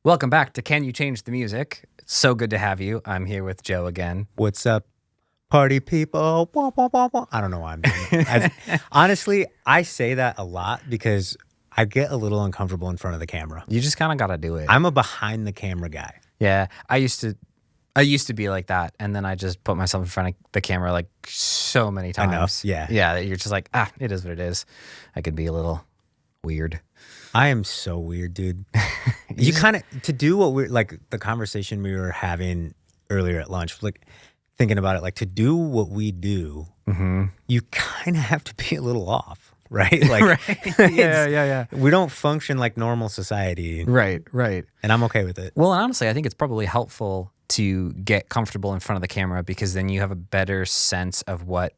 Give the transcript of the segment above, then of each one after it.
Welcome back to Can You Change the Music? It's so good to have you. I'm here with Joe again. What's up, party people? Wah, wah, wah, wah. I don't know why I'm doing it. Honestly, I say that a lot because I get a little uncomfortable in front of the camera. You just kind of got to do it. I'm a behind the camera guy. Yeah, I used to be like that, and then I just put myself in front of the camera like so many times. Yeah. Yeah, that you're just like, it is what it is. I could be a little weird. I am so weird, dude. You kind of, to do what we're, like the conversation we were having earlier at lunch, like thinking about it, like to do what we do, you kind of have to be a little off, right? Like, right. Yeah. We don't function like normal society. Right. And I'm okay with it. Well, and honestly, I think it's probably helpful to get comfortable in front of the camera because then you have a better sense of what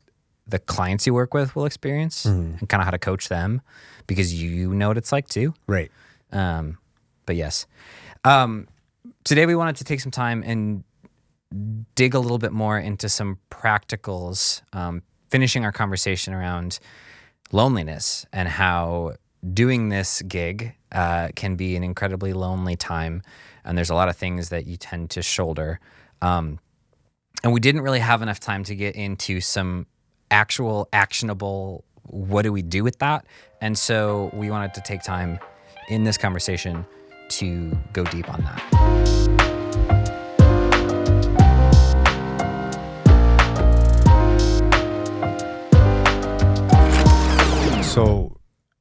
the clients you work with will experience and kind of how to coach them because you know what it's like too. Right. But yes. Today we wanted to take some time and dig a little bit more into some practicals, finishing our conversation around loneliness and how doing this gig can be an incredibly lonely time. And there's a lot of things that you tend to shoulder. And we didn't really have enough time to get into some actual actionable, what do we do with that? And so we wanted to take time in this conversation to go deep on that. So,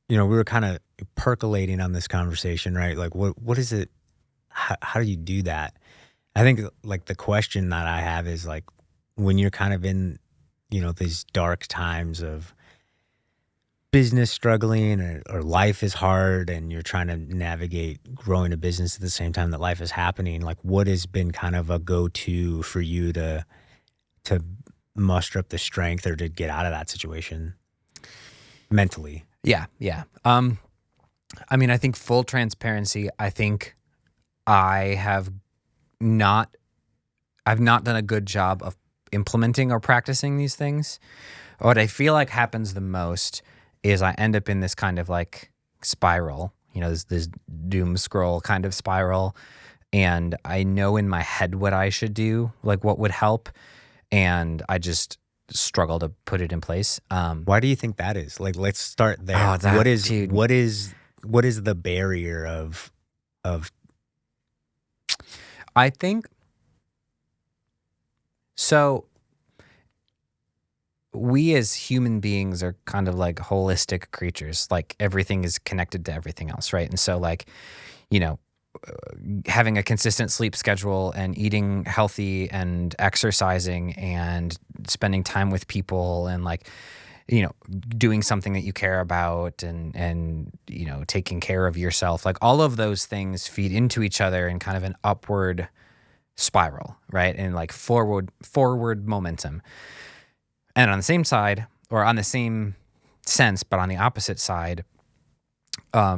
we were kind of percolating on this conversation, right? Like, what is it? How do you do that? I think like the question that I have is like, when you're kind of in, these dark times of business struggling or life is hard and you're trying to navigate growing a business at the same time that life is happening, like what has been kind of a go-to for you to muster up the strength or to get out of that situation mentally? Yeah. I mean, I think full transparency, I think I've not done a good job of implementing or practicing these things. What I feel like happens the most is I end up in this kind of like spiral, this doom scroll kind of spiral. And I know in my head what I should do, like what would help. And I just struggle to put it in place. Why do you think that is? Like, let's start there. What is the barrier of I think so. We as human beings are kind of like holistic creatures. Like everything is connected to everything else, right? And so like, having a consistent sleep schedule and eating healthy and exercising and spending time with people and like, doing something that you care about and taking care of yourself, like all of those things feed into each other in kind of an upward spiral, right? And like forward momentum. And on the same side, or on the same sense, but on the opposite side,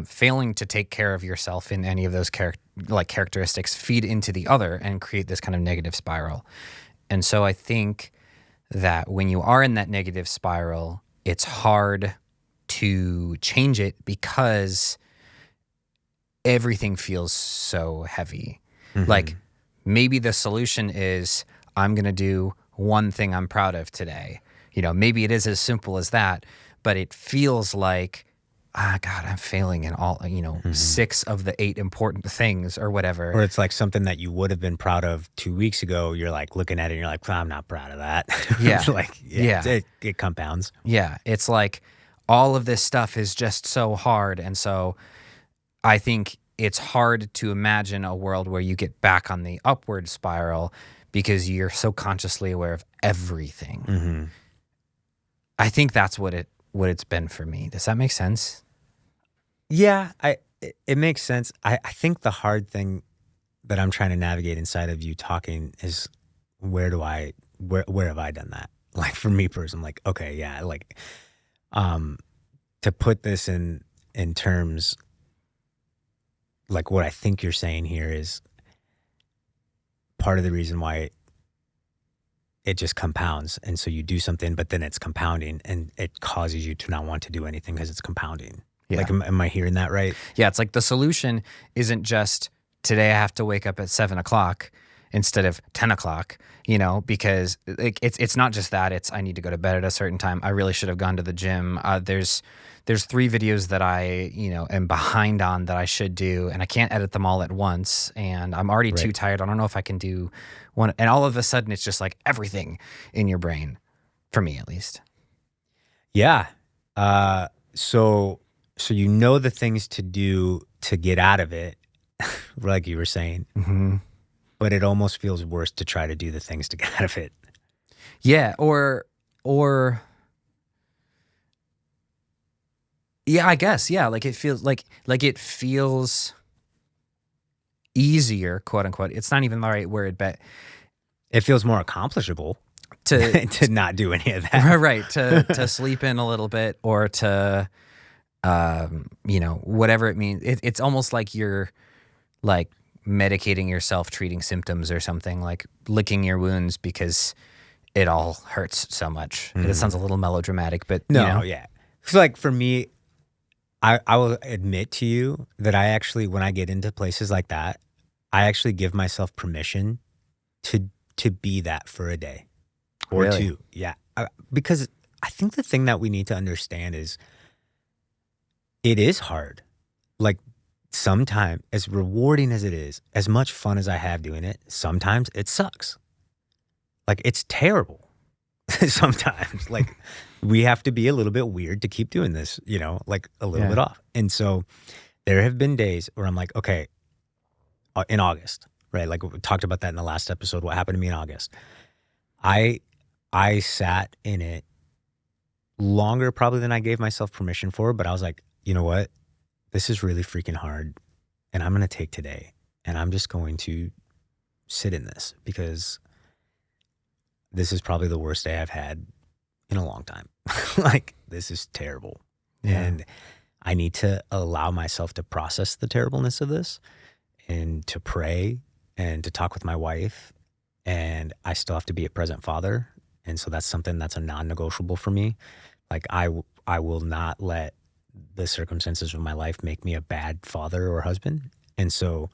failing to take care of yourself in any of those characteristics feed into the other and create this kind of negative spiral. And so I think that when you are in that negative spiral, it's hard to change it because everything feels so heavy. Like maybe the solution is I'm going to do one thing I'm proud of today. Maybe it is as simple as that, but it feels like, God, I'm failing in all, 6 of the 8 important things or whatever. Or it's like something that you would have been proud of 2 weeks ago. You're like looking at it and you're like, well, I'm not proud of that. Yeah. It compounds. Yeah. It's like all of this stuff is just so hard. And so I think it's hard to imagine a world where you get back on the upward spiral because you're so consciously aware of everything. I think that's what it's been for me. Does that make sense? Yeah, it makes sense. I think the hard thing that I'm trying to navigate inside of you talking is where have I done that? Like for me personally, like, okay, yeah, like to put this in terms, like what I think you're saying here is part of the reason why it just compounds. And so you do something, but then it's compounding and it causes you to not want to do anything because it's compounding. Yeah. Like, am I hearing that right? Yeah, it's like the solution isn't just today I have to wake up at 7 o'clock instead of 10 o'clock, because like it's not just that, it's I need to go to bed at a certain time. I really should have gone to the gym. There's 3 videos that I, am behind on that I should do, and I can't edit them all at once. And I'm already too Right. tired. I don't know if I can do one. And all of a sudden, it's just like everything in your brain, for me at least. Yeah. So you know the things to do to get out of it, like you were saying, Mm-hmm. but it almost feels worse to try to do the things to get out of it. Yeah. Or yeah, I guess. Yeah. Like it feels easier, quote unquote. It's not even the right word, but It feels more accomplishable to to not do any of that. right, to sleep in a little bit, or to whatever it means. It's almost like you're like medicating yourself, treating symptoms or something, like licking your wounds because it all hurts so much. It sounds a little melodramatic, but No, yeah. So like for me, I will admit to you that I actually, when I get into places like that, I actually give myself permission to be that for a day or Really? two. Yeah. Because I think the thing that we need to understand is it is hard. Like sometimes, as rewarding as it is, as much fun as I have doing it, sometimes it sucks. Like it's terrible. Sometimes like we have to be a little bit weird to keep doing this, like a little bit Yeah. off. And so there have been days where I'm like, okay, in August, right? Like we talked about that in the last episode, what happened to me in August. I I sat in it longer probably than I gave myself permission for, but I was like, you know what? This is really freaking hard, and I'm going to take today, and I'm just going to sit in this because this is probably the worst day I've had in a long time. Like, this is terrible. Yeah. And I need to allow myself to process the terribleness of this and to pray and to talk with my wife. And I still have to be a present father. And so that's something that's a non-negotiable for me. Like, I will not let the circumstances of my life make me a bad father or husband. And so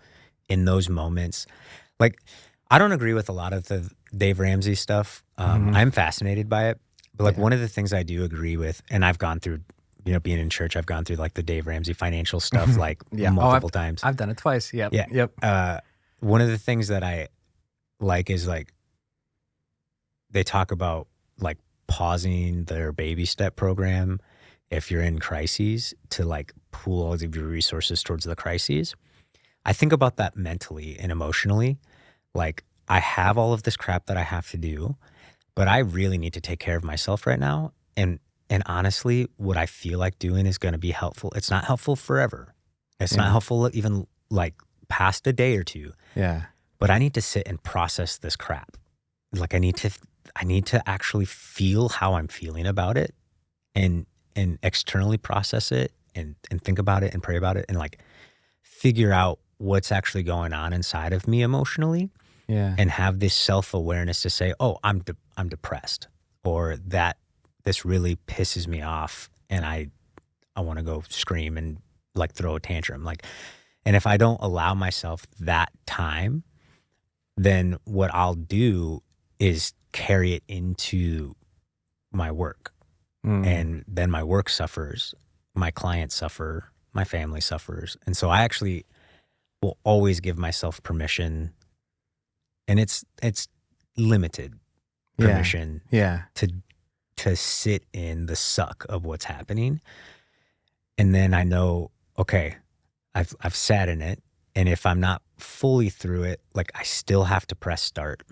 in those moments, like, I don't agree with a lot of the Dave Ramsey stuff. Mhm. I'm fascinated by it. But like Yeah. one of the things I do agree with, and I've gone through, being in church, I've gone through like the Dave Ramsey financial stuff like Yeah. multiple times. I've done it twice. Yep. Yeah. Yep. One of the things that I like is like they talk about like pausing their baby step program if you're in crises to like pool all of your resources towards the crises. I think about that mentally and emotionally. Like I have all of this crap that I have to do, but I really need to take care of myself right now. And honestly, what I feel like doing is going to be helpful. It's not helpful forever. It's not Yeah. helpful even like past a day or two, Yeah. but I need to sit and process this crap. Like I need to actually feel how I'm feeling about it and externally process it and think about it and pray about it and like figure out what's actually going on inside of me emotionally Yeah. and have this self-awareness to say, oh, I'm depressed, or that this really pisses me off and I want to go scream and like throw a tantrum. Like, and if I don't allow myself that time, then what I'll do is carry it into my work. Mm. And then my work suffers, my clients suffer, my family suffers. And so I actually will always give myself permission, and it's limited Yeah. permission Yeah. to sit in the suck of what's happening. And then I know, okay, I've sat in it, and if I'm not fully through it, like I still have to press start.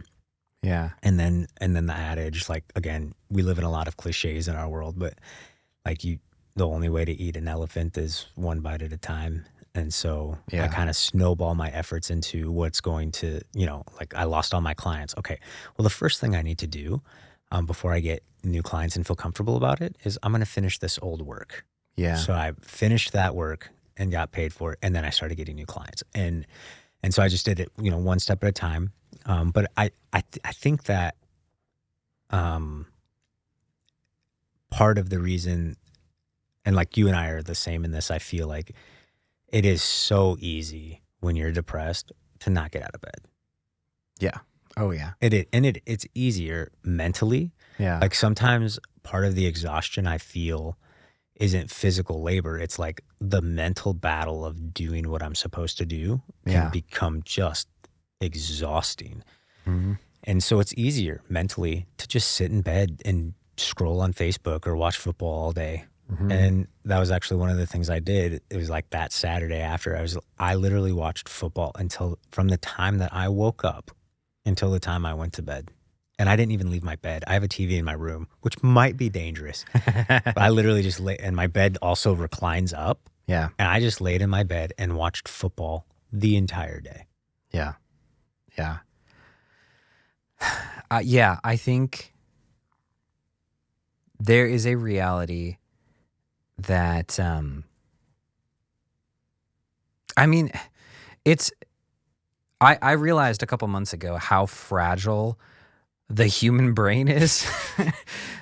Yeah. And then the adage, like again, we live in a lot of cliches in our world, but like the only way to eat an elephant is one bite at a time. And so I Yeah. kind of snowball my efforts into what's going to, like I lost all my clients. Okay, well, the first thing I need to do before I get new clients and feel comfortable about it is I'm going to finish this old work. Yeah. So I finished that work and got paid for it, and then I started getting new clients. And so I just did it, one step at a time. But I think that part of the reason, and like you and I are the same in this, I feel like it is so easy when you're depressed to not get out of bed. Yeah. Oh yeah. It's easier mentally. Yeah. Like sometimes part of the exhaustion I feel isn't physical labor. It's like the mental battle of doing what I'm supposed to do can Yeah. become just exhausting. Mhm. And so it's easier mentally to just sit in bed and scroll on Facebook or watch football all day. Mhm. And that was actually one of the things I did. It was like that Saturday after I literally watched football until from the time that I woke up until the time I went to bed. And I didn't even leave my bed. I have a TV in my room, which might be dangerous. But I literally just lay, and my bed also reclines up. Yeah. And I just laid in my bed and watched football the entire day. Yeah. Yeah. Yeah, I think there is a reality that, I mean, it's, I realized a couple months ago how fragile the human brain is.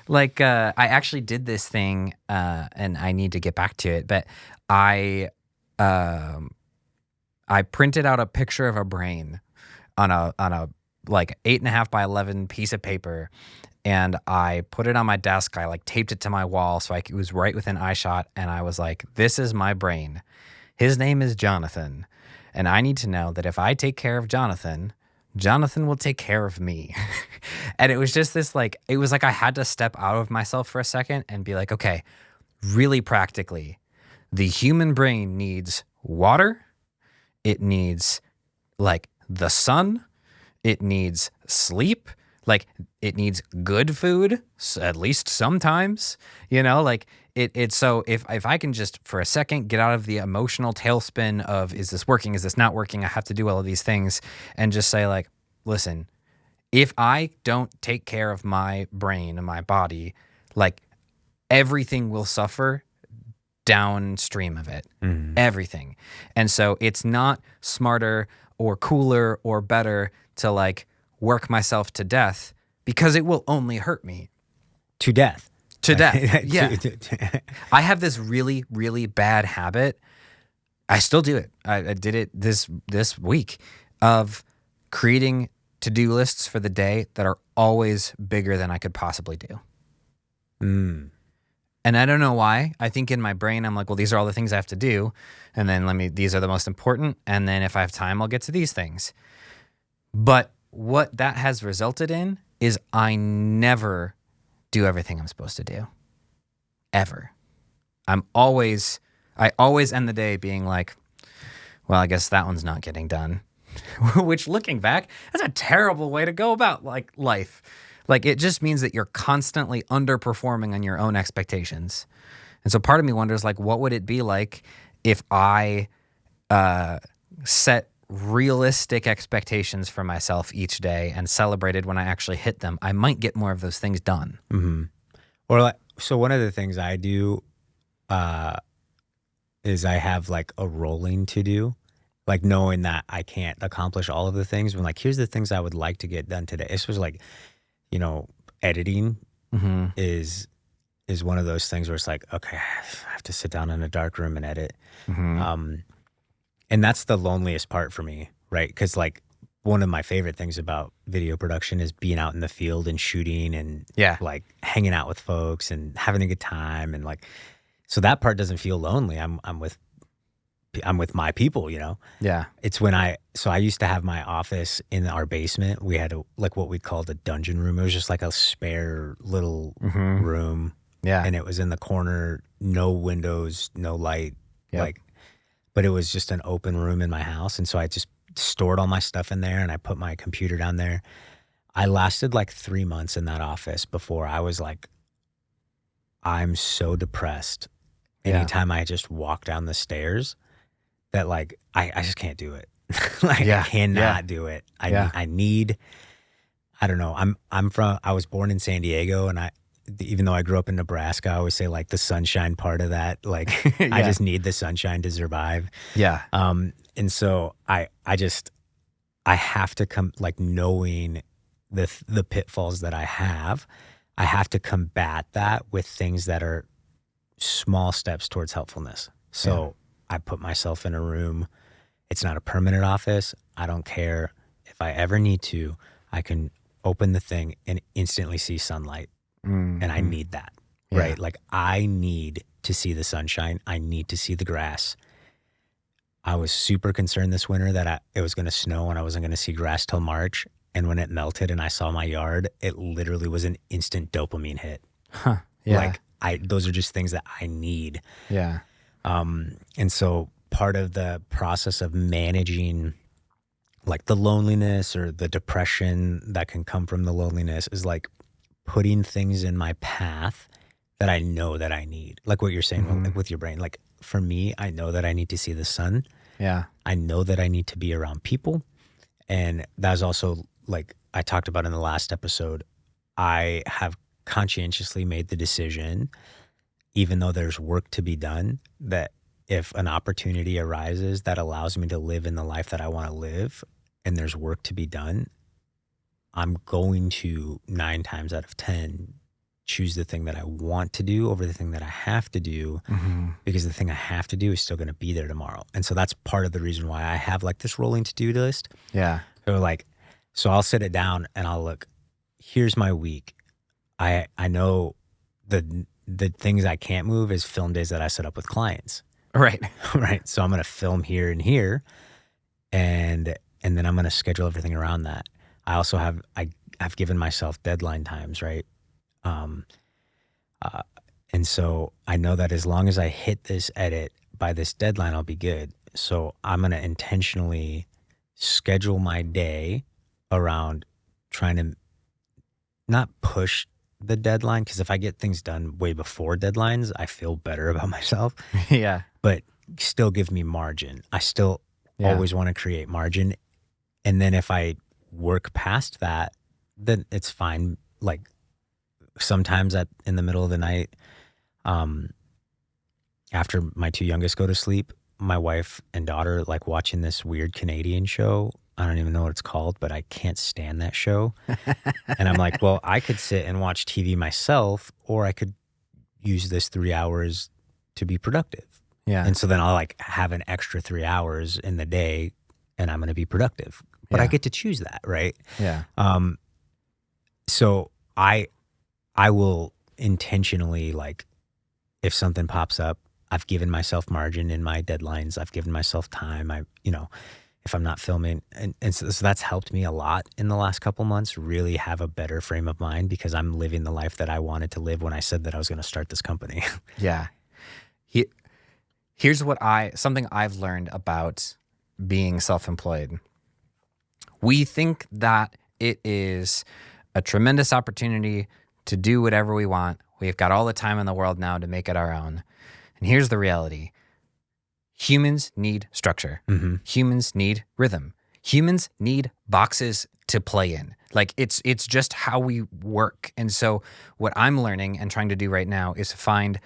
Like, I actually did this thing, and I need to get back to it, but I, um, I printed out a picture of a brain on a like 8.5 by 11 piece of paper, and I put it on my desk. I like taped it to my wall so it was right within eye shot, and I was like, "This is my brain. His name is Jonathan, and I need to know that if I take care of Jonathan, Jonathan will take care of me." And it was just this like, it was like I had to step out of myself for a second and be like, okay, really practically, the human brain needs water, it needs like the sun, it needs sleep, like it needs good food, at least sometimes, like it so if I can just for a second get out of the emotional tailspin of is this working, is this not working, I have to do all of these things, and just say like, listen, if I don't take care of my brain and my body, like everything will suffer downstream of it. Mhm. Everything. And so it's not smarter or cooler or better to like work myself to death because it will only hurt me. To death. To death. Yeah. To- I have this really, really bad habit. I still do it. I did it this week of creating to-do lists for the day that are always bigger than I could possibly do. Mm. And I don't know why. I think in my brain, I'm like, well, these are all the things I have to do. And then these are the most important. And then if I have time, I'll get to these things. But what that has resulted in is I never do everything I'm supposed to do. Ever. I always end the day being like, well, I guess that one's not getting done. Which looking back, that's a terrible way to go about like life. Like it just means that you're constantly underperforming on your own expectations. And so part of me wonders like, what would it be like if I set realistic expectations for myself each day and celebrated when I actually hit them? I might get more of those things done. Mm-hmm. Or like, so one of the things I do is I have like a rolling to do, like knowing that I can't accomplish all of the things. When like, here's the things I would like to get done today. This was like, editing Mm-hmm. is one of those things where it's like, okay, I have to sit down in a dark room and edit. Mm-hmm. And that's the loneliest part for me, right? Because like one of my favorite things about video production is being out in the field and shooting and Yeah. like hanging out with folks and having a good time, and like, so that part doesn't feel lonely. I'm with my people, Yeah. It's when I used to have my office in our basement. We had like what we called a dungeon room. It was just like a spare little Mm-hmm. room. Yeah. And it was in the corner, no windows, no light, Yep. but it was just an open room in my house. And so I just stored all my stuff in there and I put my computer down there. I lasted like 3 months in that office before I was like, I'm so depressed Yeah. anytime I just walk down the stairs that like, I just can't do it. Like Yeah. I cannot Yeah. do it. Yeah. I need, I don't know. I was born in San Diego, and even though I grew up in Nebraska, I always say like the sunshine part of that, like I Yeah. just need the sunshine to survive. Yeah. And so I have to come, like, knowing the pitfalls that I have to combat that with things that are small steps towards helpfulness. So I put myself in a room It's not a permanent office. I don't care. If I ever need to, I can open the thing and instantly see sunlight. And I need that, right? Like I need to see the sunshine. I need to see the grass. I was super concerned this winter that it was going to snow and I wasn't going to see grass till March. And when it melted and I saw my yard, it literally was an instant dopamine hit. Huh. Yeah. Like those are just things that I need. Yeah. And so part of the process of managing like the loneliness or the depression that can come from the loneliness is like putting things in my path that I know that I need. Like what you're saying with your brain. Like for me, I know that I need to see the sun. Yeah. I know that I need to be around people. And that's also like I talked about in the last episode, I have conscientiously made the decision, even though there's work to be done, that if an opportunity arises that allows me to live in the life that I want to live and there's work to be done, I'm going to 9 times out of 10 choose the thing that I want to do over the thing that I have to do, because the thing I have to do is still going to be there tomorrow. And so that's part of the reason why I have like this rolling to-do list. Yeah. So I'll sit it down and I'll look, here's my week. I know the things I can't move is film days that I set up with clients. Right. Right. So I'm going to film here and here, and then I'm going to schedule everything around that. I also I've given myself deadline times, right? And so I know that as long as I hit this edit by this deadline, I'll be good. So I'm going to intentionally schedule my day around trying to not push the deadline, because if I get things done way before deadlines, I feel better about myself. Yeah. But still give me margin. I still always want to create margin. And then if I work past that, then it's fine. Like sometimes in the middle of the night, after my 2 youngest go to sleep, my wife and daughter like watching this weird Canadian show. I don't even know what it's called, but I can't stand that show. And I'm like, well, I could sit and watch TV myself, or I could use this 3 hours to be productive. Yeah. And so then I'll like have an extra 3 hours in the day and I'm going to be productive, but I get to choose that. Right. Yeah. So I will intentionally, like, if something pops up, I've given myself margin in my deadlines. I've given myself time. If I'm not filming, and so that's helped me a lot in the last couple months, really have a better frame of mind, because I'm living the life that I wanted to live when I said that I was going to start this company. Yeah. Here's something I've learned about being self-employed. We think that it is a tremendous opportunity to do whatever we want. We've got all the time in the world now to make it our own. And here's the reality. Humans need structure. Humans need rhythm. Humans need boxes to play in. Like it's just how we work. And so what I'm learning and trying to do right now is find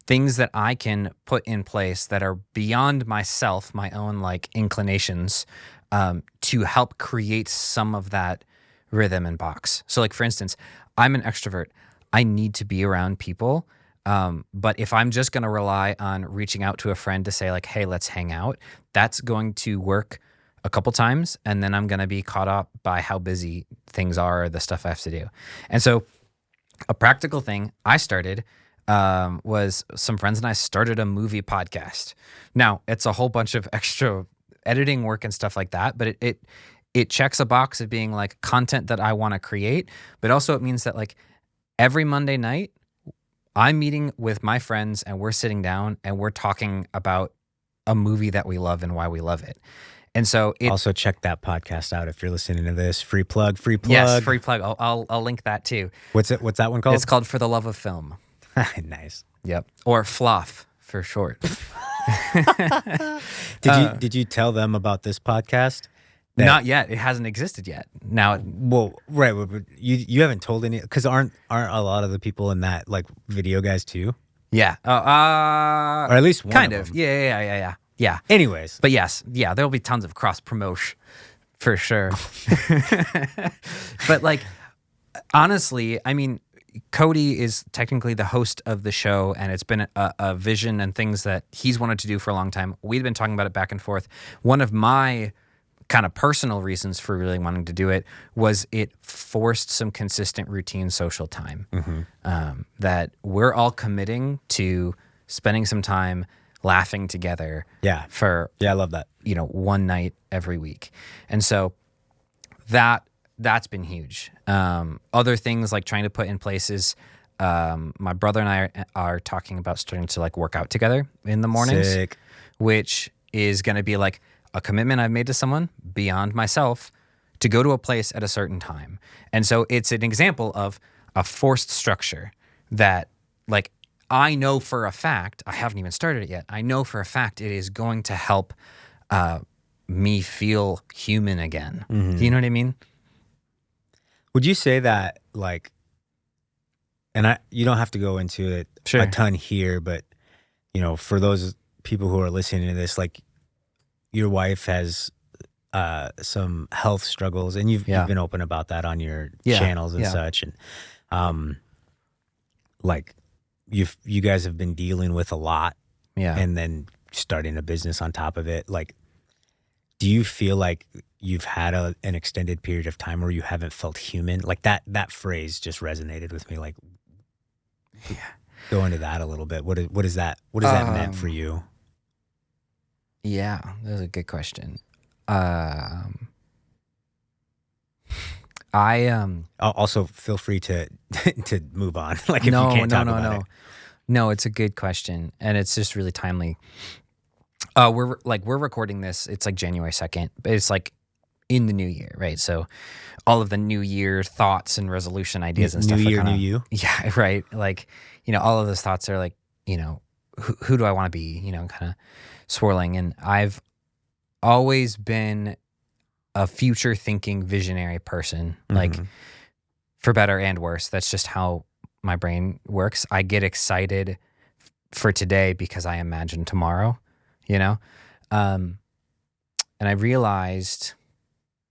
things that I can put in place that are beyond myself, my own like inclinations, to help create some of that rhythm and box. So like, for instance, I'm an extrovert. I need to be around people. But if I'm just going to rely on reaching out to a friend to say like, hey, let's hang out, that's going to work a couple times. And then I'm going to be caught up by how busy things are, or the stuff I have to do. And so a practical thing I started was some friends and I started a movie podcast. Now it's a whole bunch of extra editing work and stuff like that, but it checks a box of being like content that I want to create. But also it means that like every Monday night, I'm meeting with my friends and we're sitting down and we're talking about a movie that we love and why we love it. And so also check that podcast out if you're listening to this. Free plug. Yes, free plug. I'll link that too. What's that one called? It's called For the Love of Film. Nice. Yep. Or FLOF for short. Did you tell them about this podcast? Not yet. It hasn't existed yet. Now, well, right. But you haven't told any, because aren't a lot of the people in that like video guys too? Yeah. Or at least one kind of of. them. Yeah. Anyways, but yes, there'll be tons of cross promotion for sure. But like, honestly, I mean, Cody is technically the host of the show, and it's been a vision and things that he's wanted to do for a long time. We've been talking about it back and forth. One of my kind of personal reasons for really wanting to do it was it forced some consistent routine social time. That we're all committing to spending some time laughing together for I love that. one night every week. And so that's been huge. Other things like trying to put in places, my brother and I are talking about starting to like work out together in the mornings. Sick. Which is going to be like a commitment I've made to someone beyond myself to go to a place at a certain time. And so it's an example of a forced structure that, like, I know for a fact, I haven't even started it yet, I know for a fact it is going to help me feel human again. Do you know what I mean? Would you say that, like, and you don't have to go into it Sure. a ton here, but, for those people who are listening to this, like, your wife has some health struggles, and you've been open about that on your channels and such, and like you guys have been dealing with a lot, and then starting a business on top of it. Like, do you feel like you've had an extended period of time where you haven't felt human? Like that phrase just resonated with me. Like, go into that a little bit. What is that meant for you? Yeah, that's a good question. Also feel free to to move on. Like, if you can't talk about it. No, it's a good question, and it's just really timely. We're recording this. It's like January 2nd, but it's like in the new year, right? So all of the new year thoughts and resolution ideas and stuff. New year, kinda, new you. Yeah, right. Like, all of those thoughts are like, who do I want to be? Kind of swirling. And I've always been a future thinking visionary person, like, for better and worse. That's just how my brain works. I get excited for today because I imagine tomorrow, and I realized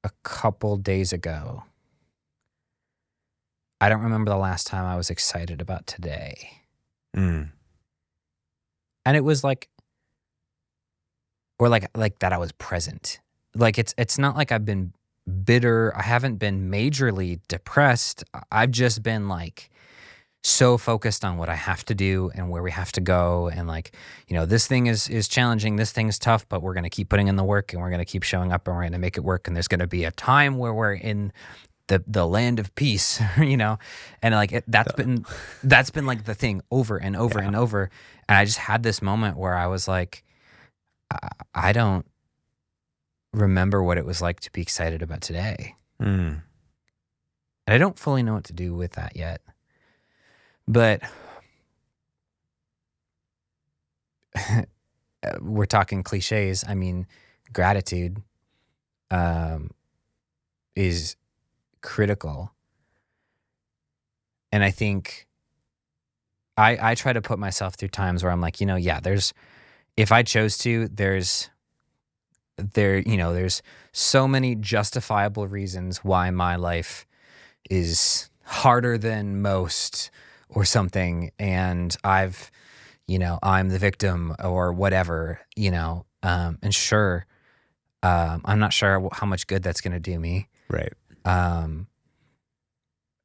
a couple days ago, I don't remember the last time I was excited about today. And it was like, or like that I was present. Like, it's not like I've been bitter. I haven't been majorly depressed. I've just been like so focused on what I have to do and where we have to go. And like, this thing is challenging. This thing's tough, but we're going to keep putting in the work, and we're going to keep showing up, and we're going to make it work. And there's going to be a time where we're in the land of peace, and like that's been like the thing over and over and over. And I just had this moment where I was like, I don't remember what it was like to be excited about today. And I don't fully know what to do with that yet. But we're talking cliches. I mean, gratitude is critical. And I think I try to put myself through times where I'm like, there's, if I chose to, there's so many justifiable reasons why my life is harder than most or something. And I'm the victim or whatever, and sure, I'm not sure how much good that's going to do me. Right.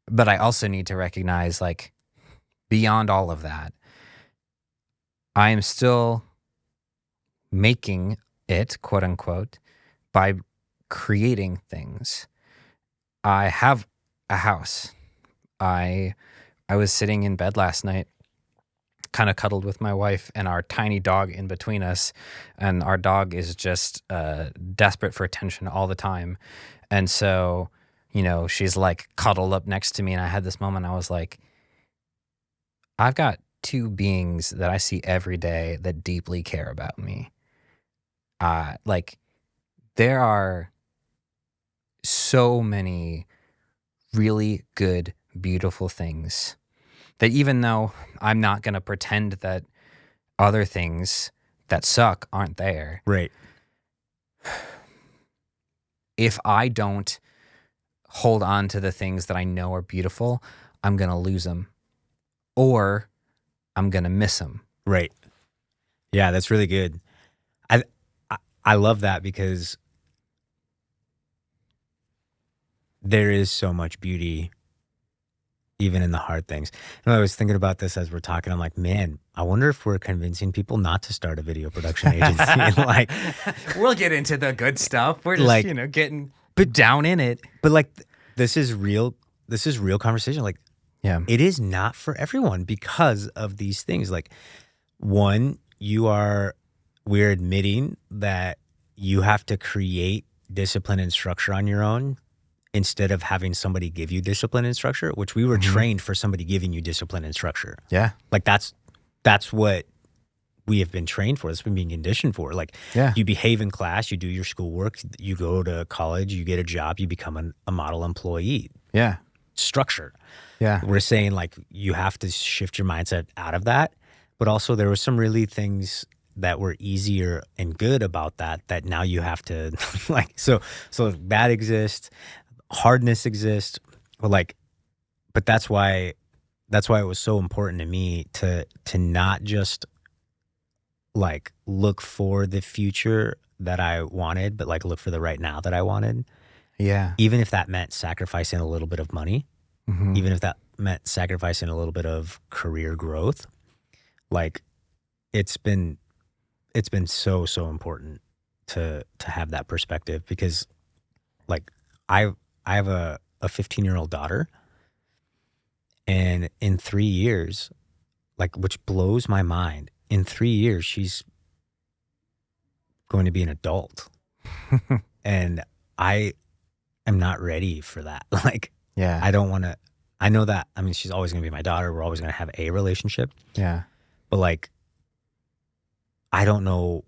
But I also need to recognize, like, beyond all of that, I am still making it, quote unquote, by creating things. I have a house. I was sitting in bed last night, kind of cuddled with my wife and our tiny dog in between us. And our dog is just desperate for attention all the time. And so, she's like cuddled up next to me. And I had this moment, I was like, I've got two beings that I see every day that deeply care about me. Like, there are so many really good, beautiful things that, even though I'm not going to pretend that other things that suck aren't there. Right. If I don't hold on to the things that I know are beautiful, I'm going to lose them, or I'm going to miss them. Right. Yeah, that's really good. I love that because there is so much beauty even in the hard things. And I was thinking about this as we're talking. I'm like, man, I wonder if we're convincing people not to start a video production agency. And like, we'll get into the good stuff. We're just, like, getting down in it. But like, this is real conversation. Like, Yeah. it is not for everyone because of these things. Like, one, we're admitting that you have to create discipline and structure on your own instead of having somebody give you discipline and structure, which we were trained for somebody giving you discipline and structure. Yeah. Like that's what we have been trained for. That's been being conditioned for. Like, you behave in class, you do your schoolwork, you go to college, you get a job, you become a model employee. Yeah. Structure. Yeah. We're saying like you have to shift your mindset out of that. But also there were some really things that were easier and good about that now you have to like, so that exists. Hardness exists, but that's why it was so important to me to not just like look for the future that I wanted, but like look for the right now that I wanted. Yeah. Even if that meant sacrificing a little bit of money, even if that meant sacrificing a little bit of career growth, like it's been so important to have that perspective because like I have a 15-year-old daughter, and in 3 years, like, which blows my mind, in 3 years, she's going to be an adult. And I am not ready for that. Like, Yeah. I don't want to, I know that, I mean, she's always going to be my daughter. We're always going to have a relationship. Yeah. But like, I don't know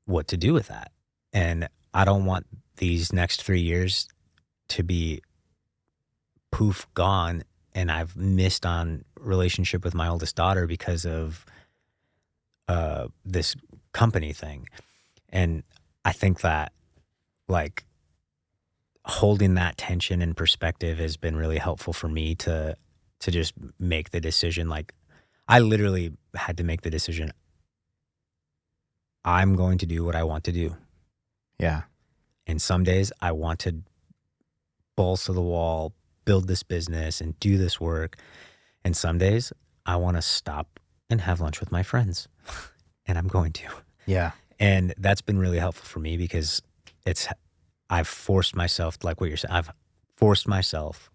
what to do with that. And I don't want these next 3 years to be poof gone and I've missed on relationship with my oldest daughter because of this company thing. And I think that like holding that tension and perspective has been really helpful for me to just make the decision. Like I literally had to make the decision. I'm going to do what I want to do. Yeah. And some days I want to balls to the wall, build this business and do this work. And some days I want to stop and have lunch with my friends. And I'm going to. Yeah. And that's been really helpful for me because I've forced myself, like what you're saying, I've forced myself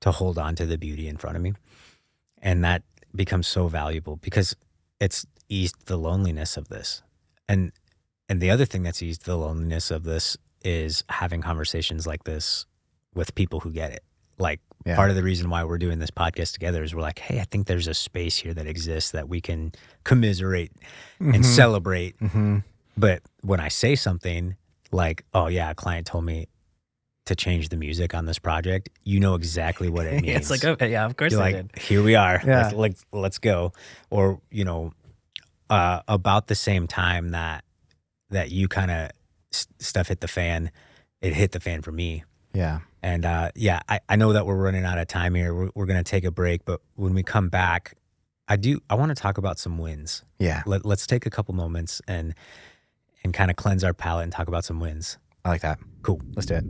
to hold on to the beauty in front of me. And that becomes so valuable because it's eased the loneliness of this. And the other thing that's eased the loneliness of this is having conversations like this with people who get it. Like part of the reason why we're doing this podcast together is we're like, hey, I think there's a space here that exists that we can commiserate and celebrate. But when I say something like, oh yeah, a client told me to change the music on this project, you know exactly what it means. It's like, okay, yeah, of course You're I like, did. here we are. Yeah. Let's go. Or, you know, about the same time that you kind of stuff hit the fan, it hit the fan for me. Yeah. And I know that we're running out of time here. We're going to take a break, but when we come back, I want to talk about some wins. Yeah. Let's take a couple moments and kind of cleanse our palate and talk about some wins. I like that. Cool. Let's do it.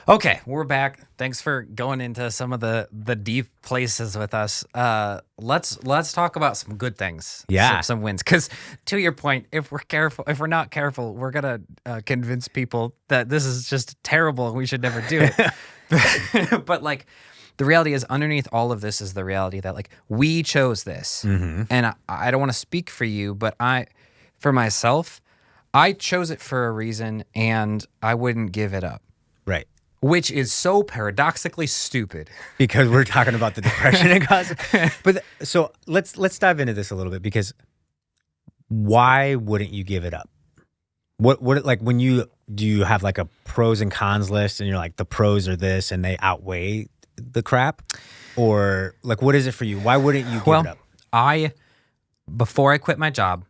Okay, we're back. Thanks for going into some of the deep places with us. Let's talk about some good things. Yeah. Some wins. Because to your point, if we're not careful, we're gonna convince people that this is just terrible and we should never do it. But like, the reality is, underneath all of this is the reality that like we chose this, and I don't want to speak for you, but for myself, I chose it for a reason, and I wouldn't give it up. Right. Which is so paradoxically stupid. Because we're talking about the depression it causes. But so let's dive into this a little bit, because why wouldn't you give it up? What like when do you have like a pros and cons list and you're like, the pros are this and they outweigh the crap? Or like, what is it for you? Why wouldn't you give it up? Before I quit my job,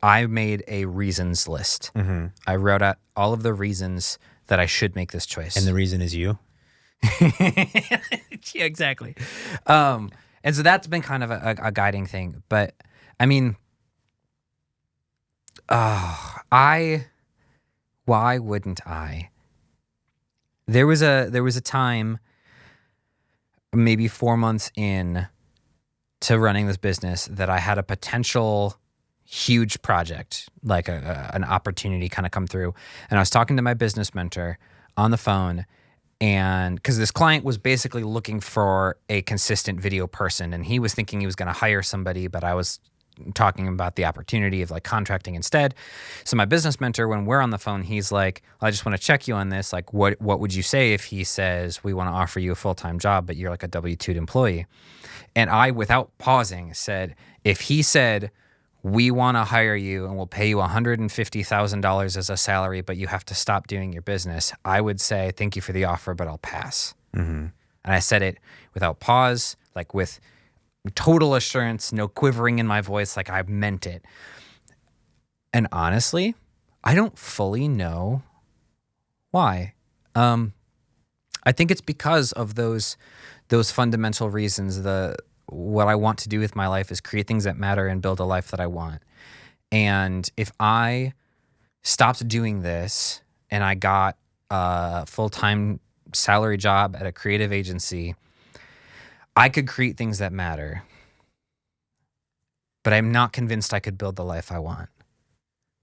I made a reasons list. I wrote out all of the reasons that I should make this choice. And the reason is you. Yeah, exactly. And so that's been kind of a guiding thing. But I mean, why wouldn't I? There was a time, maybe 4 months in to running this business, that I had a potential huge project, like an opportunity kind of come through. And I was talking to my business mentor on the phone, and because this client was basically looking for a consistent video person, and he was thinking he was going to hire somebody, but I was talking about the opportunity of like contracting instead. So my business mentor, when we're on the phone, he's like, I just want to check you on this. Like, what would you say if he says, we want to offer you a full-time job, but you're like a W-2 employee? And I, without pausing, said, if he said, we want to hire you and we'll pay you $150,000 as a salary, but you have to stop doing your business, I would say, thank you for the offer, but I'll pass. And I said it without pause, like with total assurance, no quivering in my voice, like I meant it. And honestly, I don't fully know why. I think it's because of those fundamental reasons. What I want to do with my life is create things that matter and build a life that I want. And if I stopped doing this and I got a full-time salary job at a creative agency, I could create things that matter. But I'm not convinced I could build the life I want.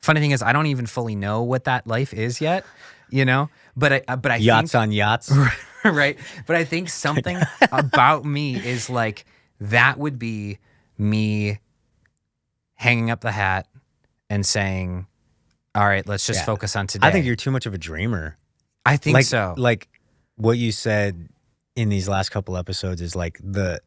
Funny thing is, I don't even fully know what that life is yet, But I Yachts think, on yachts. right? But I think something about me is like, that would be me hanging up the hat and saying, all right, let's just focus on today. I think you're too much of a dreamer. I think so. Like what you said in these last couple episodes is like the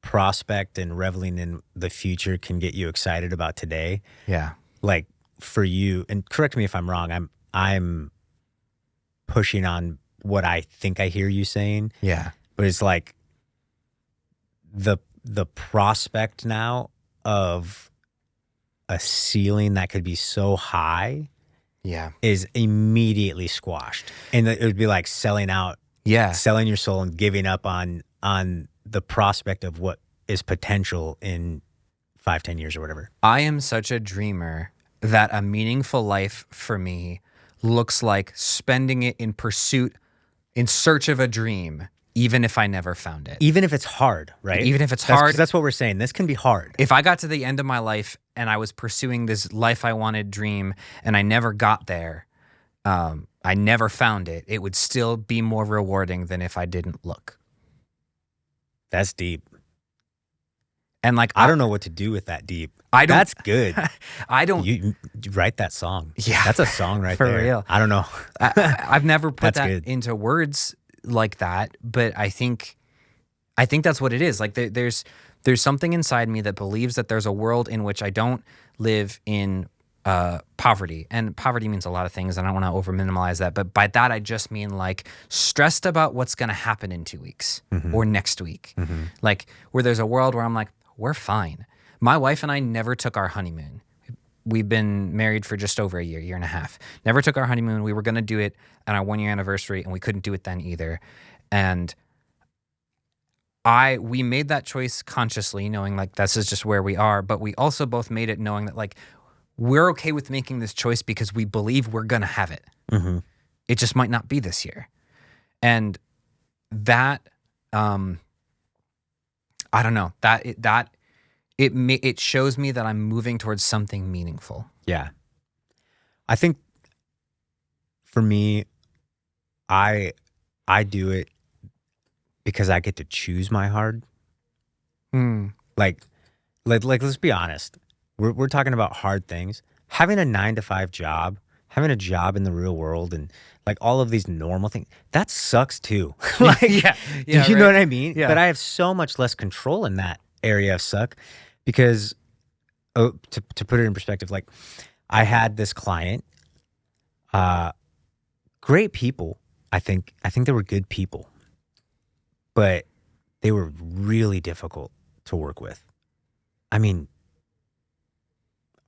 prospect and reveling in the future can get you excited about today. Yeah. Like for you, and correct me if I'm wrong, I'm pushing on what I think I hear you saying. Yeah. But it's like the prospect now of a ceiling that could be so high is immediately squashed. And it would be like selling out, selling your soul and giving up on the prospect of what is potential in 5-10 years or whatever. I am such a dreamer that a meaningful life for me looks like spending it in search of a dream, even if I never found it. Even if it's hard, right? Even if it's hard. That's what we're saying. This can be hard. If I got to the end of my life and I was pursuing this life I wanted dream and I never got there, I never found it, it would still be more rewarding than if I didn't look. That's deep. And like, I don't know what to do with that deep. That's good. I don't. You write that song. Yeah. That's a song right for there. For real. I don't know. I've never put that good. into words like that, but I think that's what it is. Like there's something inside me that believes that there's a world in which I don't live in poverty. And poverty means a lot of things, and I don't want to over minimalize that. But by that, I just mean like stressed about what's going to happen in 2 weeks or next week. Like where there's a world where I'm like, we're fine. My wife and I never took our honeymoon. We've been married for just over a year and a half. Never took our honeymoon. We were going to do it on our 1-year anniversary, and we couldn't do it then either. And we made that choice consciously, knowing like this is just where we are. But we also both made it knowing that like we're okay with making this choice because we believe we're going to have it. It just might not be this year. And that, I don't know, it shows me that I'm moving towards something meaningful. Yeah. I think for me, I do it because I get to choose my hard. Like let's be honest. We're talking about hard things. Having a 9-to-5 job, having a job in the real world, and like all of these normal things, that sucks too. Like, you know what I mean? Yeah. But I have so much less control in that area of suck because, to put it in perspective, like I had this client, great people. I think they were good people, but they were really difficult to work with. I mean,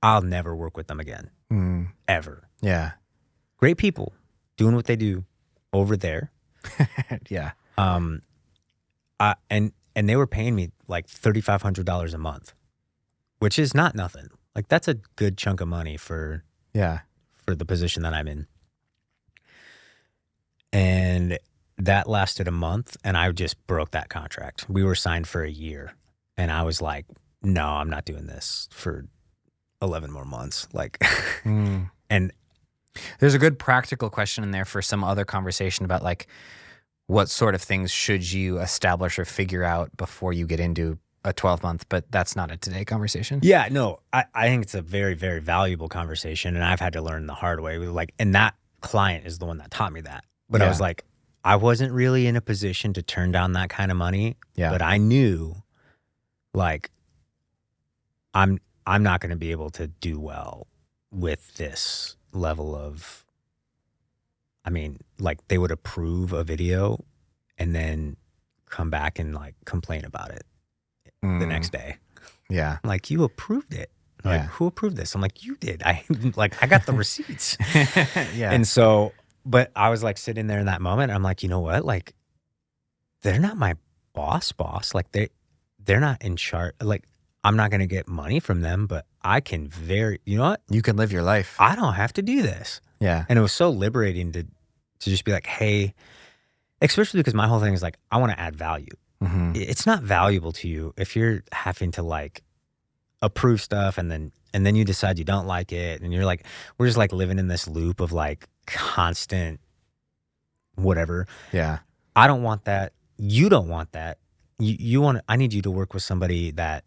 I'll never work with them again, ever. Yeah. Great people doing what they do over there. Yeah. And they were paying me like $3,500 a month, which is not nothing. Like that's a good chunk of money for the position that I'm in. And that lasted a month, and I just broke that contract. We were signed for a year, and I was like, no, I'm not doing this for 11 more months. Like, and there's a good practical question in there for some other conversation about like, what sort of things should you establish or figure out before you get into a 12-month, but that's not a today conversation. Yeah, no, I think it's a very, very valuable conversation, and I've had to learn the hard way. Like, and that client is the one that taught me that. But I was like, I wasn't really in a position to turn down that kind of money. Yeah. But I knew, like, I'm not going to be able to do well with this level of. I mean, like they would approve a video and then come back and like complain about it the next day. Yeah. I'm like, you approved it. Like, who approved this? I'm like, you did. I got the receipts. Yeah. And so, but I was like sitting there in that moment. I'm like, you know what? Like, they're not my boss. Like they're not in charge. Like, I'm not going to get money from them, but I can you know what? You can live your life. I don't have to do this. Yeah. And it was so liberating to just be like, hey, especially because my whole thing is like, I want to add value. Mm-hmm. It's not valuable to you if you're having to like approve stuff and then you decide you don't like it. And you're like, we're just like living in this loop of like constant whatever. Yeah. I don't want that. You don't want that. I need you to work with somebody that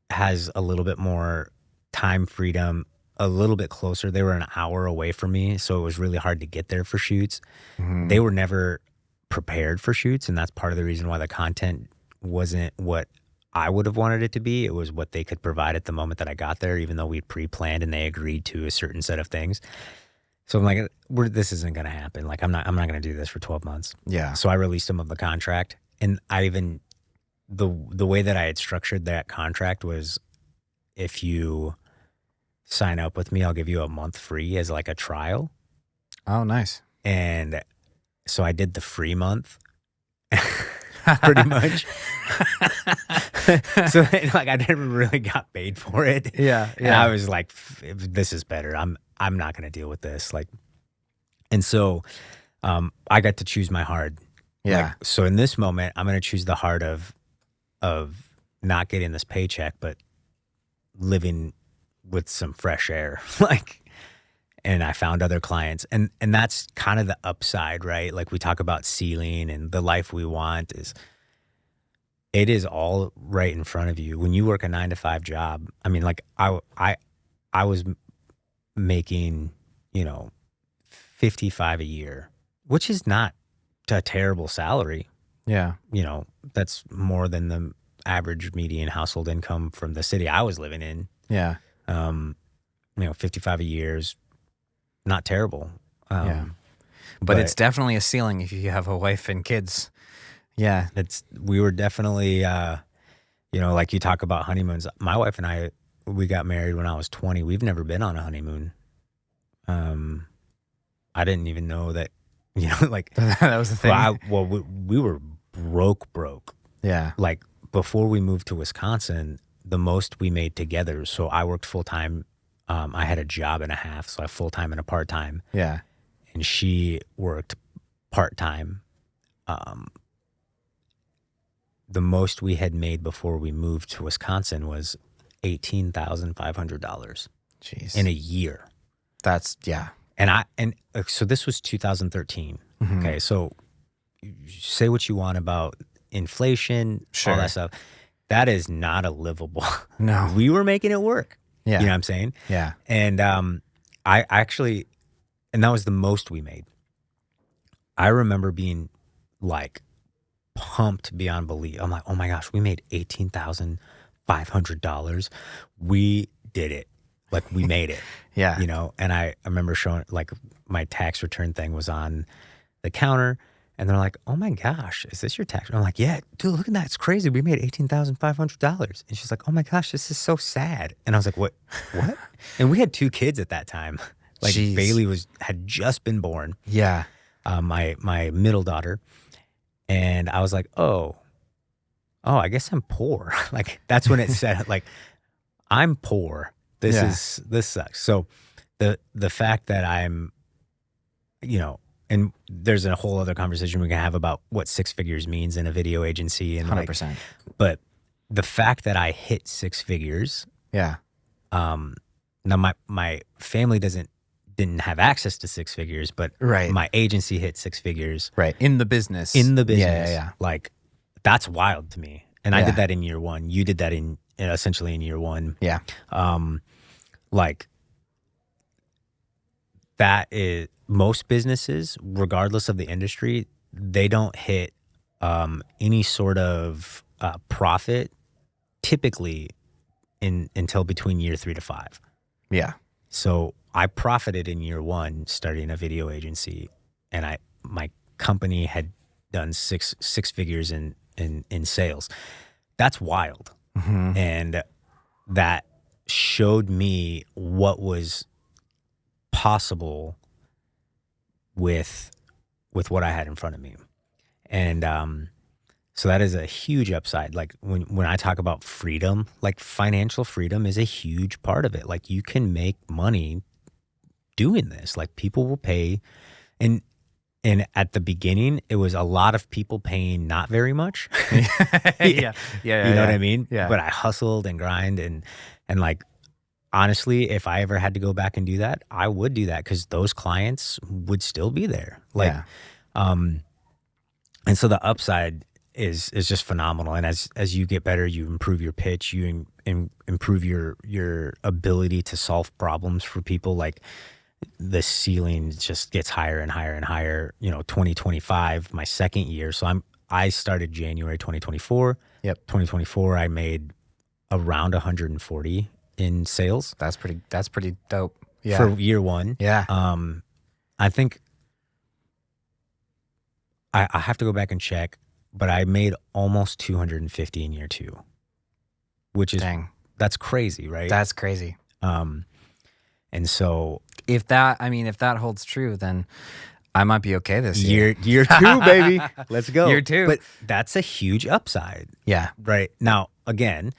has a little bit more time freedom, a little bit closer. They were an hour away from me, so it was really hard to get there for shoots. Mm-hmm. They were never prepared for shoots, and that's part of the reason why the content wasn't what I would have wanted it to be. It was what they could provide at the moment that I got there, even though we pre-planned and they agreed to a certain set of things. So I'm like, this isn't going to happen. Like, I'm not going to do this for 12 months. Yeah. So I released them of the contract, and the way that I had structured that contract was, if you sign up with me, I'll give you a month free as like a trial. Oh, nice. And so I did the free month pretty much. So like I never really got paid for it. Yeah. And I was like, this is better. I'm not going to deal with this. Like, and so I got to choose my hard. Yeah. Like, so in this moment, I'm going to choose the hard of not getting this paycheck, but living with some fresh air. Like, and I found other clients, and that's kind of the upside, right? Like we talk about ceiling and the life we want it is all right in front of you. When you work a 9-to-5 job, I mean, like I was making, $55 a year, which is not a terrible salary. Yeah. That's more than the average median household income from the city I was living in. Yeah. 55 a year is not terrible. Yeah. But it's definitely a ceiling if you have a wife and kids. Yeah. We were definitely, like you talk about honeymoons. My wife and I, we got married when I was 20. We've never been on a honeymoon. I didn't even know that, like that was the thing. We were broke. Yeah. Like before we moved to Wisconsin, the most we made together. So I worked full time. I had a job and a half, so I full time and a part time. Yeah. And she worked part time. The most we had made before we moved to Wisconsin was $18,500. Jeez. In a year. That's yeah. So this was 2013. Mm-hmm. Okay, so say what you want about inflation, sure, all that stuff. That is not a livable. No. We were making it work. Yeah. You know what I'm saying? Yeah. And I actually, and that was the most we made. I remember being like pumped beyond belief. I'm like, oh my gosh, we made $18,500. We did it. Like we made it. Yeah. And I remember showing, like, my tax return thing was on the counter, And they're like, oh my gosh, is this your tax? And I'm like, yeah, dude, look at that. It's crazy. We made $18,500. And she's like, oh my gosh, this is so sad. And I was like, what? And we had 2 kids at that time. Like Jeez. Bailey had just been born. Yeah. My middle daughter. And I was like, oh, I guess I'm poor. Like that's when it said, like, I'm poor. This sucks. So the fact that I'm, and there's a whole other conversation we can have about what 6 figures means in a video agency and 100%. But the fact that I hit 6 figures. Yeah. Now my family didn't have access to 6 figures, but my agency hit 6 figures. Right. In the business. Yeah. Like that's wild to me. And I did that in year 1. You did that essentially in year 1. Yeah. Like that is most businesses, regardless of the industry, they don't hit any sort of profit typically until between year 3 to 5. Yeah. So I profited in year 1 starting a video agency, and my company had done six figures in sales. That's wild. Mm-hmm. And that showed me what was possible with what I had in front of me. And so that is a huge upside. Like when I talk about freedom, like financial freedom is a huge part of it. Like you can make money doing this. Like people will pay. And at the beginning, it was a lot of people paying not very much. Yeah. You know what I mean? Yeah. But I hustled and grind and like, honestly, if I ever had to go back and do that, I would do that because those clients would still be there. Like, and so the upside is just phenomenal. And as you get better, you improve your pitch, you improve your ability to solve problems for people. Like the ceiling just gets higher and higher and higher. 2025, my second year. So I started January 2024. Yep. 2024, I made around 140 in sales. That's pretty dope. Yeah. For year 1. Yeah. I think I have to go back and check, but I made almost 250 in year 2, which is that's crazy, right? That's crazy. And so if that holds true, then I might be okay this year. Year 2, baby. Let's go. Year 2. But that's a huge upside. Yeah. Right. Now, again,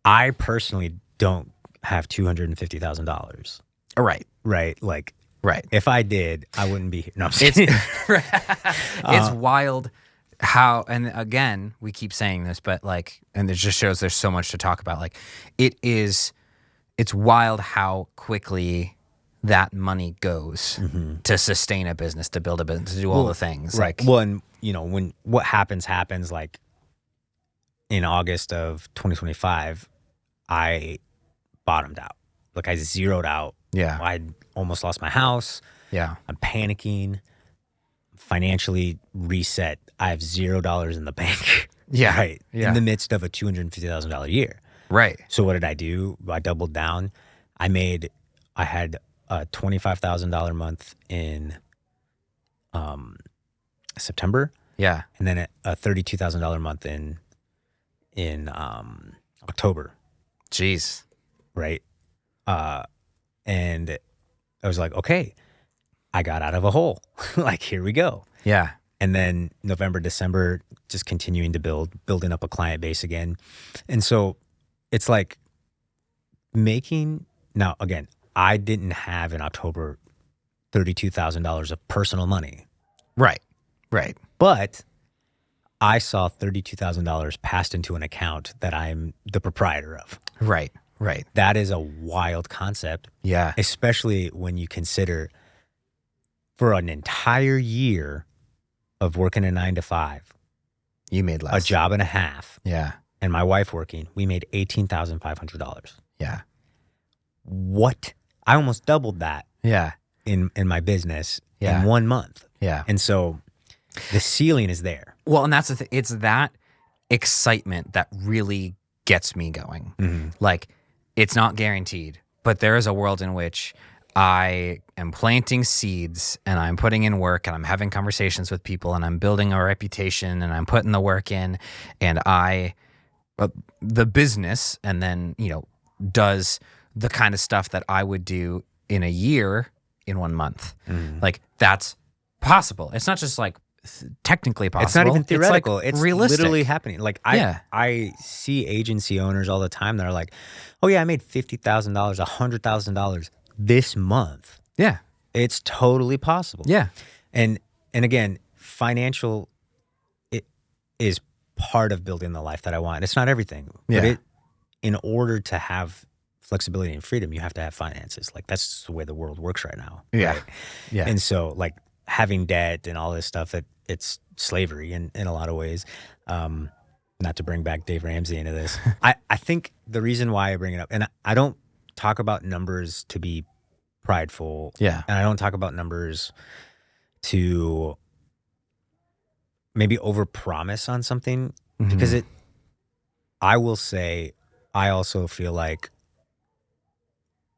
I personally don't have $250,000. Right. Right. Like, right. If I did, I wouldn't be here. No, I'm just kidding. It's wild how, and again, we keep saying this, but like, and it just shows there's so much to talk about. Like, it's wild how quickly that money goes to sustain a business, to build a business, to do all the things. Right. Like, well, and when what happens, like in August of 2025, I bottomed out. Like I zeroed out. Yeah. I almost lost my house. Yeah. I'm panicking, financially reset. I have $0 in the bank. Yeah. Right. Yeah. In the midst of a $250,000 year. Right. So what did I do? I doubled down. I had a $25,000 month in September. Yeah. And then a $32,000 month in October. Jeez. Right. And I was like, okay, I got out of a hole. Like, here we go. Yeah. And then November, December, just continuing to building up a client base again. And so it's like now again, I didn't have in October $32,000 of personal money. Right. Right. But I saw $32,000 passed into an account that I'm the proprietor of. Right. Right. That is a wild concept. Yeah. Especially when you consider for an entire year of working a 9 to 5, you made less. a job and a half. Yeah. And my wife working, we made $18,500. Yeah. What? I almost doubled that. Yeah. In my business in 1 month. Yeah. And so the ceiling is there. Well, and that's the thing. It's that excitement that really gets me going. Mm-hmm. Like, it's not guaranteed, but there is a world in which I am planting seeds and I'm putting in work and I'm having conversations with people and I'm building a reputation and I'm putting the work in, and the business, and then, does the kind of stuff that I would do in a year in 1 month. Like, that's possible. It's not just like technically possible. It's not even theoretical. It's like It's realistic. literally happening. Like I see agency owners all the time that are like, "Oh yeah, I made $50,000, $100,000 this month." Yeah. It's totally possible. Yeah. And again, financial is part of building the life that I want. It's not everything. Yeah. But in order to have flexibility and freedom, you have to have finances. Like, that's the way the world works right now. Yeah. Right? Yeah. And so, like, having debt and all this stuff, it's slavery in a lot of ways. Not to bring back Dave Ramsey into this. I think the reason why I bring it up, and I don't talk about numbers to be prideful. Yeah. And I don't talk about numbers to maybe overpromise on something, because I will say, I also feel like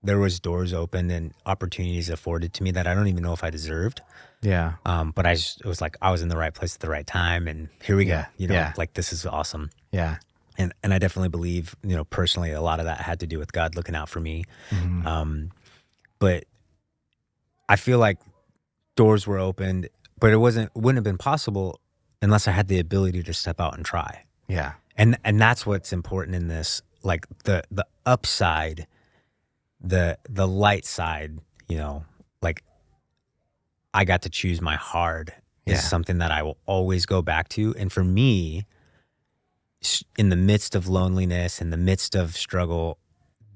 there was doors opened and opportunities afforded to me that I don't even know if I deserved. Yeah. But it was like I was in the right place at the right time, and here we go. Like, this is awesome. Yeah. And I definitely believe, personally, a lot of that had to do with God looking out for me. But I feel like doors were opened, but it wouldn't have been possible unless I had the ability to step out and try. Yeah. And that's what's important in this. Like, the upside, the light side, like, I got to choose my hard is something that I will always go back to. And for me, in the midst of loneliness, in the midst of struggle,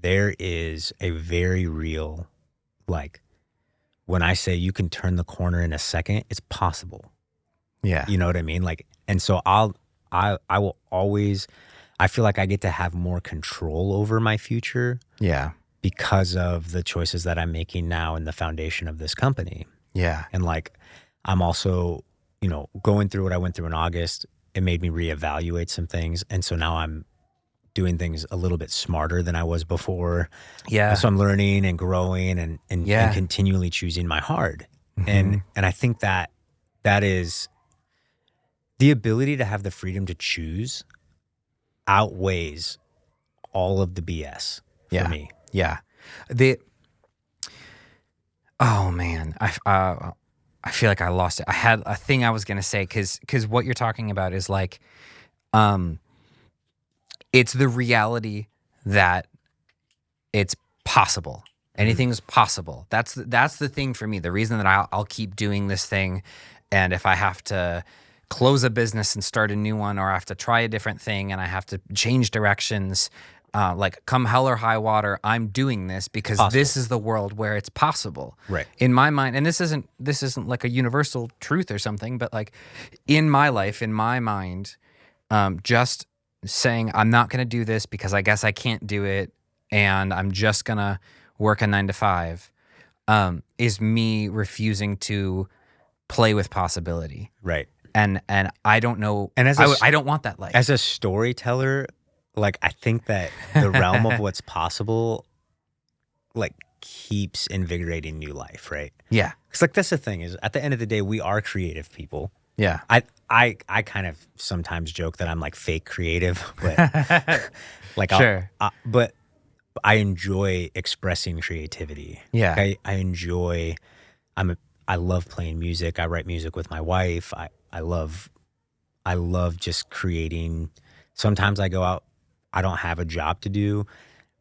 there is a very real, like, when I say you can turn the corner in a second, it's possible. Yeah. You know what I mean? Like, and so I will always, I feel like I get to have more control over my future. Yeah. Because of the choices that I'm making now in the foundation of this company. Yeah. And like, I'm also, going through what I went through in August, it made me reevaluate some things. And so now I'm doing things a little bit smarter than I was before. Yeah. And so I'm learning and growing and continually choosing my hard. And I think that is the ability to have the freedom to choose outweighs all of the BS for me. Yeah. Oh man, I feel like I lost it. I had a thing I was going to say, cause what you're talking about is like, it's the reality that it's possible. Anything's possible. That's the thing for me. The reason that I'll keep doing this thing. And if I have to close a business and start a new one, or I have to try a different thing and I have to change directions, like, come hell or high water, I'm doing this because this is the world where it's possible. Right. In my mind, and this isn't like a universal truth or something, but like, in my life, in my mind, just saying I'm not going to do this because I guess I can't do it, and I'm just going to work a 9 to 5, is me refusing to play with possibility. Right. And I don't know, and I don't want that life. As a storyteller, like, I think that the realm of what's possible, like, keeps invigorating new life, right? Yeah. Because, like, that's the thing, is at the end of the day, we are creative people. Yeah. I kind of sometimes joke that I'm like fake creative, but like, sure. But I enjoy expressing creativity. Yeah. Like, I love playing music. I write music with my wife. I love just creating. Sometimes I go out, I don't have a job to do,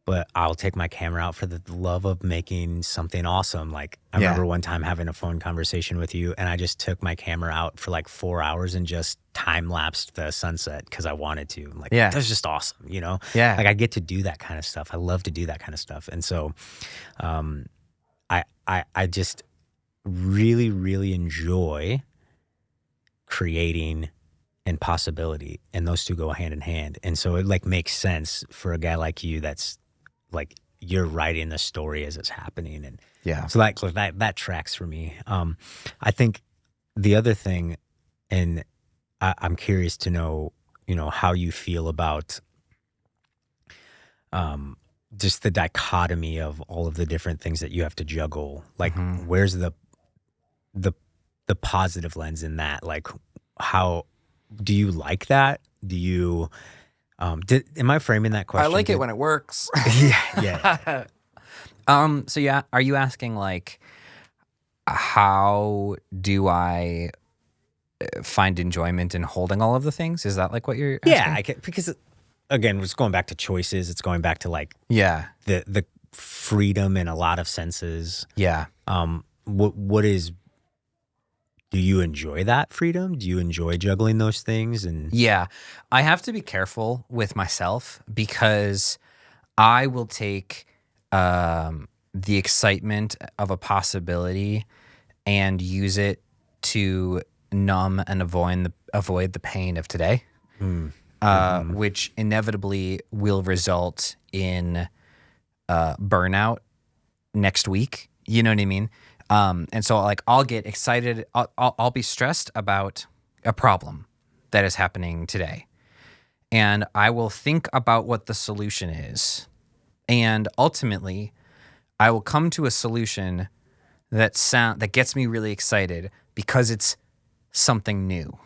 but I'll take my camera out for the love of making something awesome. Like, I remember one time having a phone conversation with you, and I just took my camera out for like 4 hours and just time-lapsed the sunset because I wanted to. I'm like, that's just awesome, Yeah. Like, I get to do that kind of stuff. I love to do that kind of stuff. And so I just really, really enjoy creating and possibility, and those two go hand in hand. And so it like makes sense for a guy like you that's like, you're writing the story as it's happening. And so that tracks for me. I think the other thing, and I'm curious to know, how you feel about just the dichotomy of all of the different things that you have to juggle. Like, Mhm. where's the the positive lens in that? Like, how do you like that? Do you am I framing that I question like it good? when it works. Yeah, yeah. So yeah, are you asking like how do I find enjoyment in holding all of the things? Is that like what you're Yeah, asking? I can, because again, it's going back to choices. It's going back to like Yeah. the freedom in a lot of senses. Yeah. What is, do you enjoy that freedom? Do you enjoy juggling those things? And Yeah. I have to be careful with myself because I will take the excitement of a possibility and use it to numb and avoid the pain of today, mm, hmm, which inevitably will result in burnout next week. You know what I mean? And so like I'll get excited. I'll be stressed about a problem that is happening today, and I will think about what the solution is, and ultimately I will come to a solution that gets me really excited because it's something new.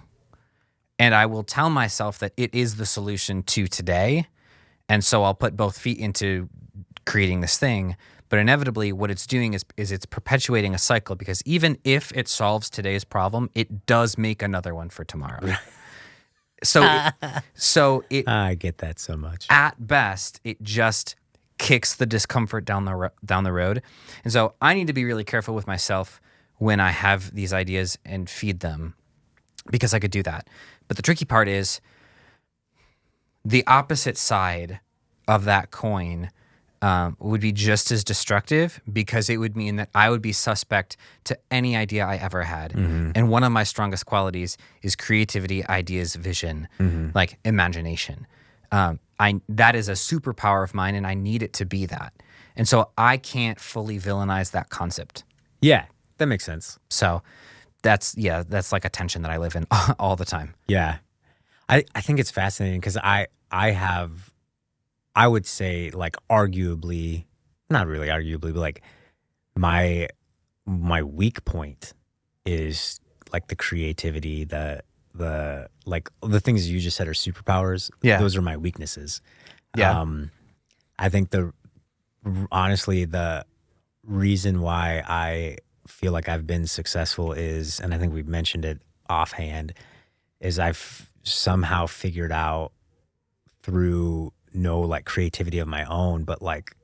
And I will tell myself that it is the solution to today. And so I'll put both feet into creating this thing. But inevitably, what it's doing is it's perpetuating a cycle because even if it solves today's problem, it does make another one for tomorrow. So it, so it I get that so much. at best, it just kicks the discomfort down the road. And so I need to be really careful with myself when I have these ideas and feed them because I could do that. But the tricky part is the opposite side of that coin would be just as destructive because it would mean that I would be suspect to any idea I ever had. Hmm, And one of my strongest qualities is creativity, ideas, vision, hmm. like imagination. That is a superpower of mine, and I need it to be that. And so I can't fully villainize that concept. Yeah, that makes sense. So that's like a tension that I live in all the time. Yeah. I think it's fascinating because I would say like arguably, not really arguably, but like my my weak point is like the creativity, the like the things you just said are superpowers. Yeah. Those are my weaknesses. Yeah. I think honestly the reason why I feel like I've been successful is, and I think we've mentioned it offhand, is I've somehow figured out through no like creativity of my own, but like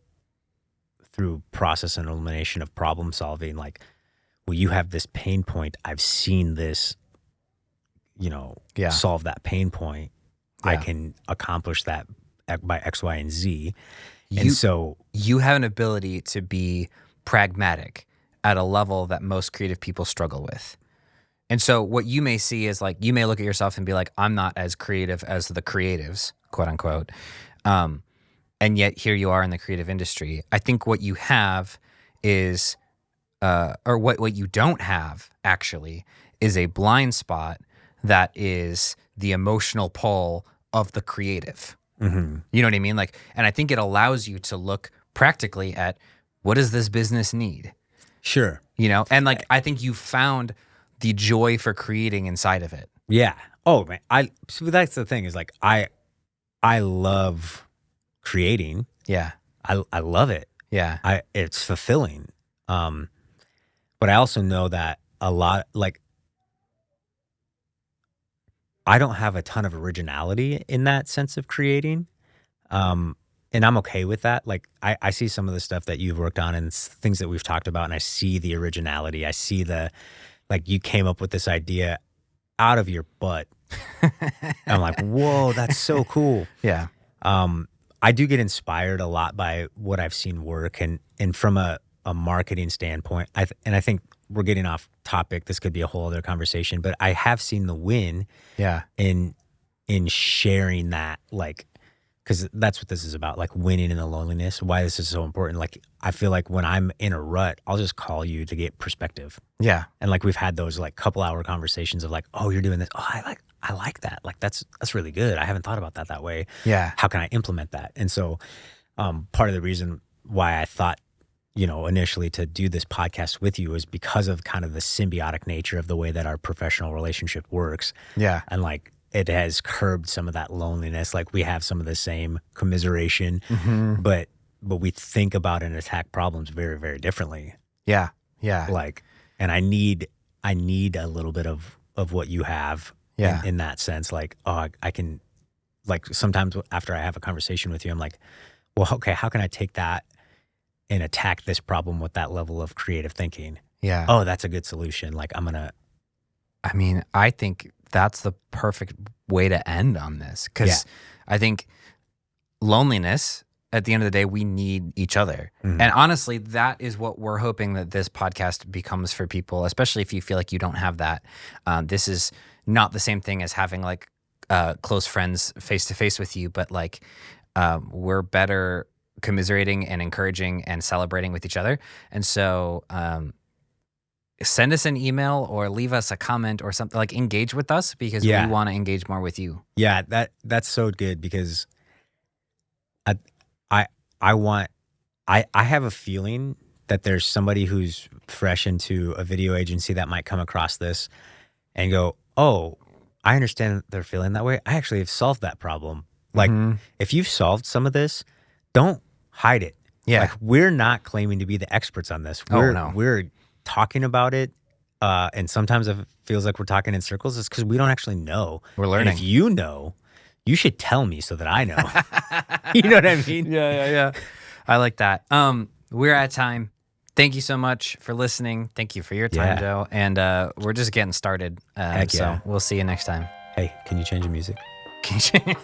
through process and elimination of problem solving, like, well, you have this pain point. I've seen this, Yeah. solve that pain point. I Yeah. can accomplish that by X, Y, and Z. And You so, you have an ability to be pragmatic at a level that most creative people struggle with. And so what you may see is like you may look at yourself and be like, I'm not as creative as the creatives, quote unquote. And yet here you are in the creative industry. I think what you have is or what you don't have actually is a blind spot that is the emotional pull of the creative. mhm, You know what I mean? Like, and I think it allows you to look practically at what does this business need? sure. And like I think you found the joy for creating inside of it. Yeah. Oh man. So that's the thing is like, I love creating. Yeah. I love it. Yeah. It's fulfilling. But I also know that a lot, like, I don't have a ton of originality in that sense of creating. And I'm okay with that. Like, I see some of the stuff that you've worked on and things that we've talked about, and I see the originality. I see like, you came up with this idea out of your butt. I'm like, whoa, that's so cool. Yeah. I do get inspired a lot by what I've seen work, and from a marketing standpoint, I think we're getting off topic. This could be a whole other conversation, but I have seen the win Yeah. in sharing that, like, because that's what this is about, like winning in the loneliness. Why this is so important. Like, I feel like when I'm in a rut, I'll just call you to get perspective. Yeah. And like we've had those like couple hour conversations of like, oh, you're doing this. Oh, I like that. Like that's really good. I haven't thought about that way. Yeah. How can I implement that? And so Part of the reason why I thought, initially to do this podcast with you was because of kind of the symbiotic nature of the way that our professional relationship works. Yeah. And like it has curbed some of that loneliness. Like we have some of the same commiseration, but we think about and attack problems very, very differently. Yeah. Yeah. Like, and I need a little bit of what you have in that sense. Like, oh, I can, like sometimes after I have a conversation with you, I'm like, well, okay, how can I take that and attack this problem with that level of creative thinking? Yeah. Oh, that's a good solution. Like I think that's the perfect way to end on this, because I think loneliness, at the end of the day, we need each other. And honestly, that is what we're hoping that this podcast becomes for people, especially if you feel like you don't have that. This is not the same thing as having like close friends face to face with you, but like we're better commiserating and encouraging and celebrating with each other. And so send us an email or leave us a comment or something, like engage with us, because we want to engage more with you. Yeah, that's so good, because I have a feeling that there's somebody who's fresh into a video agency that might come across this and go, oh, I understand that they're feeling that way. I actually have solved that problem. Like if you've solved some of this, don't hide it. Yeah. Like we're not claiming to be the experts on this. We're talking about it. And sometimes it feels like we're talking in circles. It's because we don't actually know. We're learning. And if you know, you should tell me so that I know. You know what I mean? Yeah. I like that. We're at time. Thank you so much for listening. Thank you for your time, Joe. And we're just getting started. So we'll see you next time. Hey, can you change the music? Can you change?